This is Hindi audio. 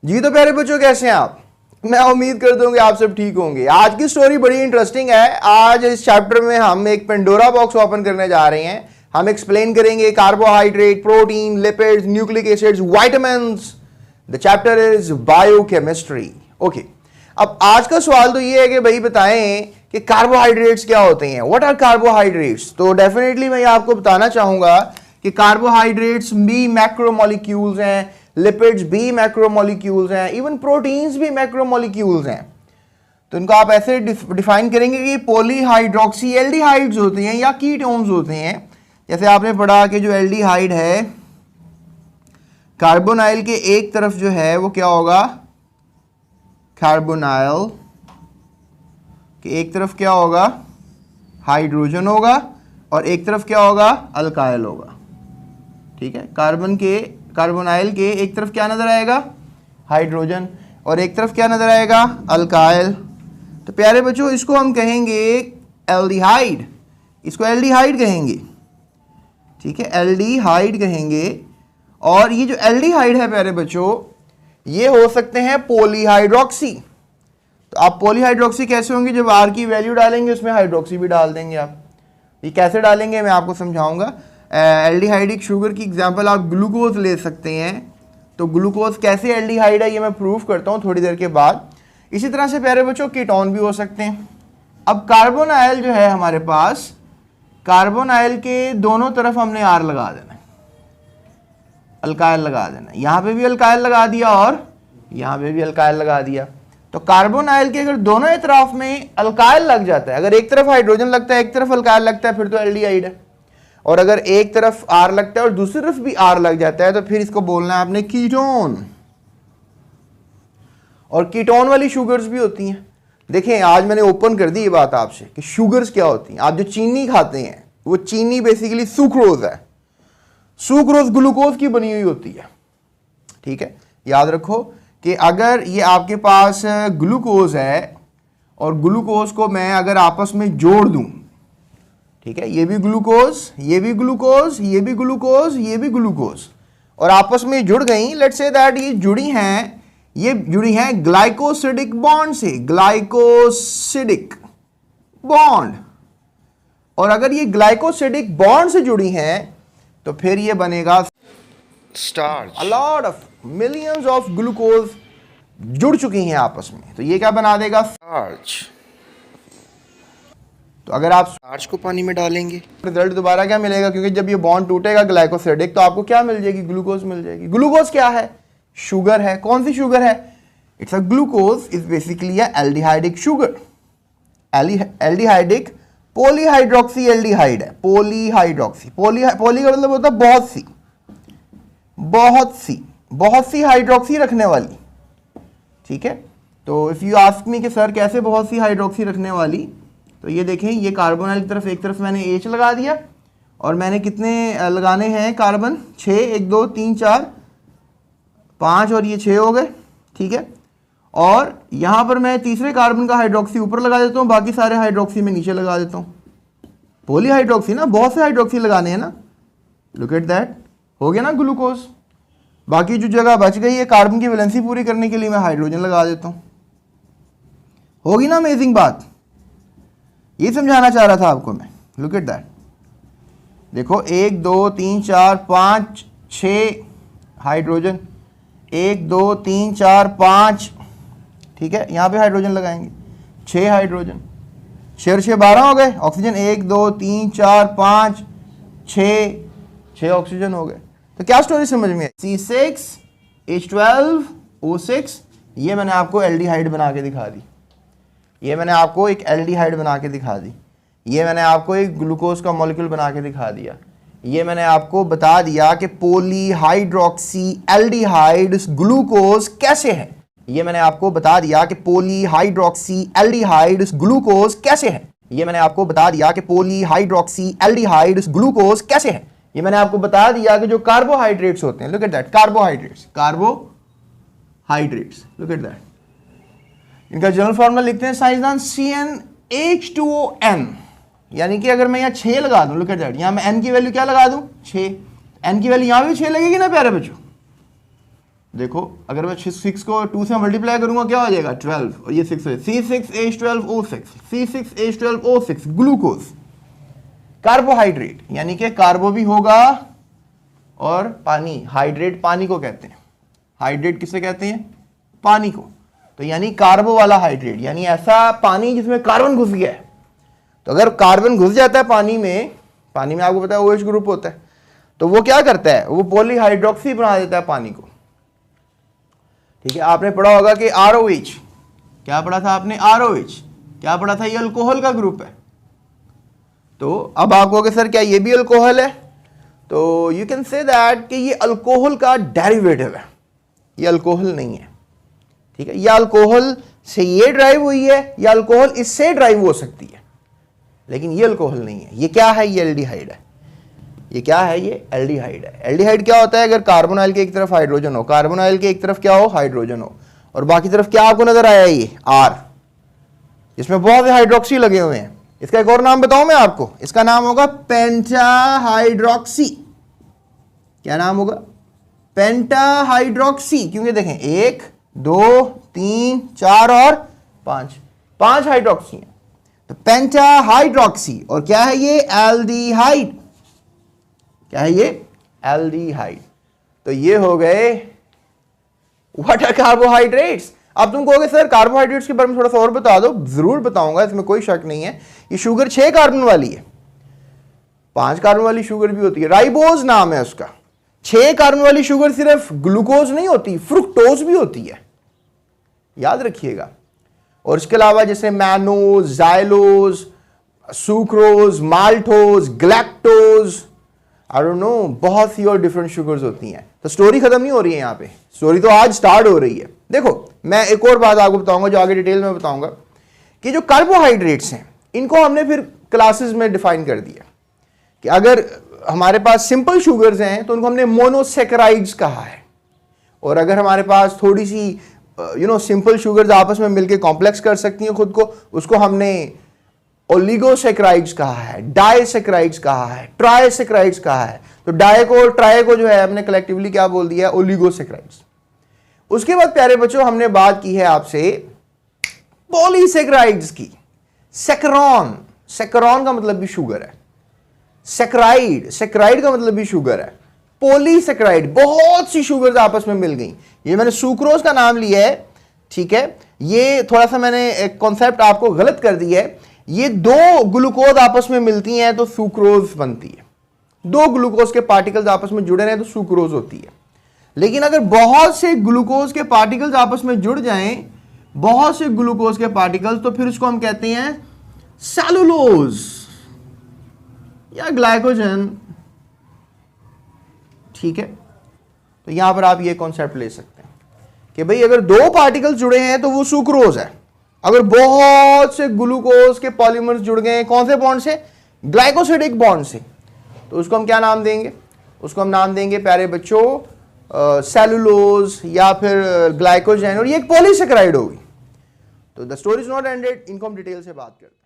जी तो प्यारे बच्चों, कैसे हैं आप? मैं उम्मीद करता हूँ कि आप सब ठीक होंगे। आज की स्टोरी बड़ी इंटरेस्टिंग है। आज इस चैप्टर में हम एक पेंडोरा बॉक्स ओपन करने जा रहे हैं। हम एक्सप्लेन करेंगे carbohydrate, protein, lipids, nucleic acids, vitamins. The chapter is biochemistry. Okay, अब आज का सवाल तो ये है कि भाई बताएं कि कार्बोहाइड्रेट्स क्या होते हैं। What are carbohydrates? तो डेफिनेटली मैं आपको बताना चाहूंगा कि कार्बोहाइड्रेट्स भी मैक्रोमोलिक्यूल्स हैं, लिपिड्स भी मैक्रोमोलिक्यूल्स हैं, इवन प्रोटीन्स भी मैक्रोमोलिक्यूल्स हैं। तो इनको आप ऐसे डिफाइन करेंगे कि पॉलीहाइड्रोक्सी एल्डिहाइड्स होते हैं या कीटोन्स होते हैं। जैसे आपने पढ़ा कि जो एल्डिहाइड है, कार्बोनाइल के एक तरफ जो है वो क्या होगा, कार्बोनाइल के एक तरफ क्या होगा, हाइड्रोजन होगा, और एक तरफ क्या होगा, अल्काइल होगा। ठीक है, कार्बोनाइल के एक तरफ क्या नजर आएगा, हाइड्रोजन, और एक तरफ क्या नजर आएगा, अल्काइल। तो प्यारे बच्चों, इसको हम कहेंगे एल्डिहाइड। इसको एल्डिहाइड कहेंगे। ठीक है, एल्डिहाइड कहेंगे। और ये जो एल्डिहाइड है प्यारे बच्चों, ये हो सकते हैं पॉलीहाइड्रोक्सी। तो आप पॉलीहाइड्रोक्सी कैसे होंगे, जब आर की वैल्यू डालेंगे उसमें हाइड्रोक्सी भी डाल देंगे आप। ये कैसे डालेंगे मैं आपको समझाऊंगा। एल्डिहाइडिक शुगर की एग्जांपल आप ग्लूकोज ले सकते हैं। तो ग्लूकोज कैसे एल्डिहाइड है ये मैं प्रूव करता हूँ थोड़ी देर के बाद। इसी तरह से प्यारे बच्चों कीटोन भी हो सकते हैं। अब कार्बोनाइल जो है हमारे पास, कार्बोनाइल के दोनों तरफ हमने आर लगा देना है, अल्काइल लगा देना है। यहाँ पे भी अल्काइल लगा दिया और यहाँ पे भी अल्काइल लगा दिया। तो कार्बोनाइल के अगर दोनों ही तरफ में अल्काइल लग जाता है, अगर एक तरफ हाइड्रोजन लगता है एक तरफ अल्काइल लगता है, फिर तो एल्डिहाइड है। और अगर एक तरफ आर लगता है और दूसरी तरफ भी आर लग जाता है, तो फिर इसको बोलना है आपने कीटोन। और कीटोन वाली शुगर्स भी होती हैं। देखें, आज मैंने ओपन कर दी ये बात आपसे कि शुगर्स क्या होती हैं। आप जो चीनी खाते हैं वो चीनी बेसिकली सुक्रोज है। सुक्रोज ग्लूकोज की बनी हुई होती है। ठीक है, याद रखो कि अगर ये आपके पास ग्लूकोज है और ग्लूकोज को मैं अगर आपस में जोड़ दूं, ठीक है, ये भी ग्लूकोज, ये भी ग्लूकोज, ये भी ग्लूकोज, ये भी ग्लूकोज, और आपस में जुड़ गई। लेट्स से दैट ये जुड़ी हैं ग्लाइकोसिडिक बॉन्ड से, ग्लाइकोसिडिक बॉन्ड। और अगर ये ग्लाइकोसिडिक बॉन्ड से जुड़ी हैं तो फिर ये बनेगा starch. A lot of millions of glucose जुड़ चुकी हैं आपस में, तो ये क्या बना देगा, स्टार्च। तो अगर आप स्टार्च को पानी में डालेंगे, रिजल्ट दोबारा क्या मिलेगा, क्योंकि जब ये बॉन्ड टूटेगा ग्लाइकोसिडिक, तो आपको क्या मिल जाएगी, ग्लूकोज मिल जाएगी। ग्लूकोज क्या है, शुगर है। कौन सी शुगर है, it's a glucose is basically a aldehydic sugar. Aldehydic polyhydroxy aldehyde है। पॉलीहाइड्रोक्सी, पॉली का मतलब होता है बहुत सी हाइड्रोक्सी रखने वाली। ठीक है, तो इफ यू आस्क मी कि सर कैसे बहुत सी हाइड्रोक्सी रखने वाली, तो ये देखें, ये कार्बोनाइल की तरफ एक तरफ मैंने H लगा दिया, और मैंने कितने लगाने हैं कार्बन, 6, 1 2 3 4 5, और ये 6 हो गए। ठीक है, और यहां पर मैं तीसरे कार्बन का हाइड्रोक्सी ऊपर लगा देता हूं, बाकी सारे हाइड्रोक्सी में नीचे लगा देता हूं। पॉलीहाइड्रोक्सी ना, बहुत से हाइड्रोक्सी लगाने हैं ना। लुक एट दैट, हो गया ना ग्लूकोज। बाकी जो जगह बच गई है कार्बन की वैलेंसी पूरी करने के लिए मैं हाइड्रोजन लगा देता हूं। होगी ना अमेजिंग बात। ये समझाना चाह रहा था आपको मैं। लुक एट दैट, देखो 1 2 3 4 5 6 हाइड्रोजन, 1 2 3 4 5। ठीक है, यहां पे हाइड्रोजन लगाएंगे, 6 हाइड्रोजन, 6 और 6 12 हो गए ऑक्सीजन। 1 2 3 4 5 6 ऑक्सीजन हो गए। तो क्या स्टोरी समझ में, C6H12O6, ये मैंने आपको एल्डिहाइड बना के दिखा दी। ये मैंने आपको एक एल्डिहाइड बना के दिखा दी। ये मैंने आपको एक ग्लूकोज का मॉलिक्यूल बना के दिखा दिया। ये मैंने आपको बता दिया कि पॉलीहाइड्रोक्सी एल्डिहाइड ग्लूकोज कैसे है। ये मैंने आपको बता दिया कि पॉलीहाइड्रोक्सी एल्डिहाइड ग्लूकोज कैसे है। ये मैंने आपको बता दिया कि पॉलीहाइड्रोक्सी एल्डिहाइड ग्लूकोज कैसे है। ये मैंने आपको बता दिया कि जो कार्बोहाइड्रेट्स होते हैं, look at that, carbohydrates, look at that, इनका जनरल फॉर्मूला लिखते हैं साइंसदान CnH2ON। यानी कि अगर मैं यहाँ 6 लगा दूं, लुक एट दैट, यहाँ मैं n की वैल्यू क्या लगा दूं, 6। n की वैल्यू यहाँ भी 6 लगेगी ना प्यारे बच्चों। देखो अगर मैं 6 को 2 से मल्टीप्लाई करूंगा क्या हो जाएगा 12 और ये 6 है C6H12O6 C6H12O6 ग्लूकोज कार्बोहाइड्रेट यानी कि कार्बो भी होगा और पानी हाइड्रेट पानी को कहते हैं हाइड्रेट किसे कहते हैं पानी को तो यानी कार्बो वाला हाइड्रेट यानी ऐसा पानी जिसमें कार्बन घुस गया है तो अगर कार्बन घुस जाता है पानी में आपको पता है OH ग्रुप होता है तो वो क्या करता है वो पॉलीहाइड्रोक्सी बना देता है पानी को ठीक है आपने पढ़ा होगा कि ROH क्या पढ़ा था आपने ROH क्या पढ़ा था ये अल्कोहल का ग्रुप है तो अब आप कहोगे सर क्या ये भी अल्कोहल है तो यू कैन से दैट कि ये अल्कोहल का डेरिवेटिव है ये अल्कोहल नहीं है ठीक है या अल्कोहल से ये ड्राइव हुई है या अल्कोहल इससे ड्राइव हो सकती है लेकिन ये अल्कोहल नहीं है ये क्या है ये एल्डिहाइड है ये क्या है ये एल्डिहाइड है एल्डिहाइड क्या होता है अगर कार्बोनाइल के एक तरफ हाइड्रोजन हो कार्बोनाइल के एक तरफ क्या हो हाइड्रोजन हो और बाकी तरफ क्या आपको नजर आया ये R इसमें बहुत से हाइड्रोक्सी लगे हुए हैं इसका एक और नाम बताऊं मैं आपको इसका नाम होगा पेंटाहाइड्रोक्सी क्या नाम होगा पेंटाहाइड्रोक्सी क्योंकि देखें 1 2 3 4 और 5 हाइड्रोक्सी हैं तो पेंटाहाइड्रोक्सी और क्या है ये एल्डिहाइड क्या है ये एल्डिहाइड तो ये हो गए व्हाट आर कार्बोहाइड्रेट्स अब तुम कहोगे सर कार्बोहाइड्रेट्स के बारे में थोड़ा सा और बता दो जरूर बताऊंगा इसमें कोई शक नहीं है ये शुगर 6 कार्बन वाली है 5 कार्बन वाली शुगर भी होती है राइबोज नाम है उसका 6 कार्बन वाली शुगर सिर्फ ग्लूकोज नहीं होती फ्रुक्टोज भी होती है याद रखिएगा और इसके अलावा जैसे mannose xylose sucrose maltose galactose I don't know बहुत सी और डिफरेंट शुगर्स होती हैं तो स्टोरी खत्म नहीं हो रही है यहाँ पे स्टोरी तो आज स्टार्ट हो रही है देखो मैं एक और बात आपको बताऊंगा जो आगे डिटेल में बताऊंगा कि जो कार्बोहाइड्रेट्स हैं इनको हमने फिर क्लासेस में डिफाइन कर दिया कि अगर हमारे पास सिंपल शुगर्स हैं तो उनको हमने मोनोसेकेराइड्स कहा है और अगर हमारे पास थोड़ी सी सिंपल शुगर्स आपस में मिलकर कॉम्प्लेक्स कर सकती हैं खुद को उसको हमने ओलिगोसेक्राइड्स कहा है डाइसेक्राइड्स कहा है ट्राइसेक्राइड्स कहा है तो डाई को और ट्राई को जो है हमने कलेक्टिवली क्या बोल दिया ओलिगोसेक्राइड्स उसके बाद प्यारे बच्चों हमने बात की है आपसे पॉलीसेक्राइड्स की सेक्रोन सेक्रोन का मतलब भी शुगर है सेक्राइड का मतलब भी शुगर है पॉलीसेक्राइड बहुत सी शुगर्स आपस में मिल गई ये मैंने सुक्रोज का नाम लिया है ठीक है ये थोड़ा सा मैंने एक कॉन्सेप्ट आपको गलत कर दिया है ये 2 ग्लूकोज आपस में मिलती हैं तो सुक्रोज बनती है 2 ग्लूकोज के पार्टिकल्स आपस में जुड़े रहे तो सुक्रोज होती है लेकिन अगर बहुत से ग्लूकोज के पार्टिकल्स आपस में जुड़ जाएं बहुत से ग्लूकोज के पार्टिकल्स तो फिर उसको हम कहते हैं सेलुलोज या ग्लाइकोजन ठीक है तो यहां पर आप ये कॉन्सेप्ट ले सकते हैं कि भाई अगर 2 पार्टिकल्स जुड़े हैं तो वो सुक्रोज है अगर बहुत से ग्लूकोज के पॉलीमर्स जुड़ गए हैं कौन से बॉन्ड से ग्लाइकोसिडिक बॉन्ड से तो उसको हम क्या नाम देंगे उसको हम नाम देंगे प्यारे बच्चों सेलुलोज या फिर ग्लाइकोजन और ये एक पॉलीसेकेराइड होगी तो the story is not ended इनको हम डिटेल से बात करते हैं